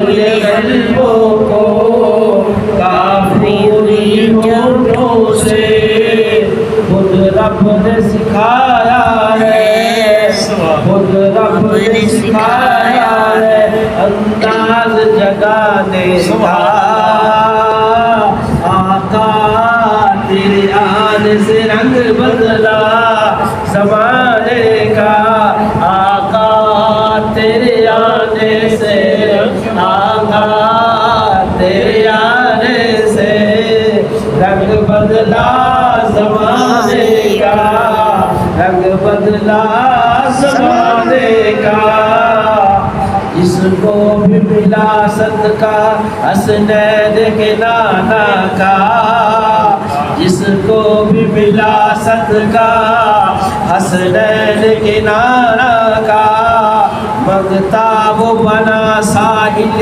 قلبوں کو کافری جھوٹوں سے خود رب نے سکھایا ہے، خود رب نے سکھایا ہے انداز جگانے کا۔ آقا تیرے آنے سے رنگ بدلا زمانے کا، آقا تیرے آنے سے، آقا تیرے آنے سے رنگ بدلا زمانے کا، رنگ بدلا زمانے کا۔ جس کو بھی ملا صدقہ حسنین کے نانا کا، جس کو بھی ملا صدقہ حسنین کے نانا کا، مگتا وہ بنا ساحل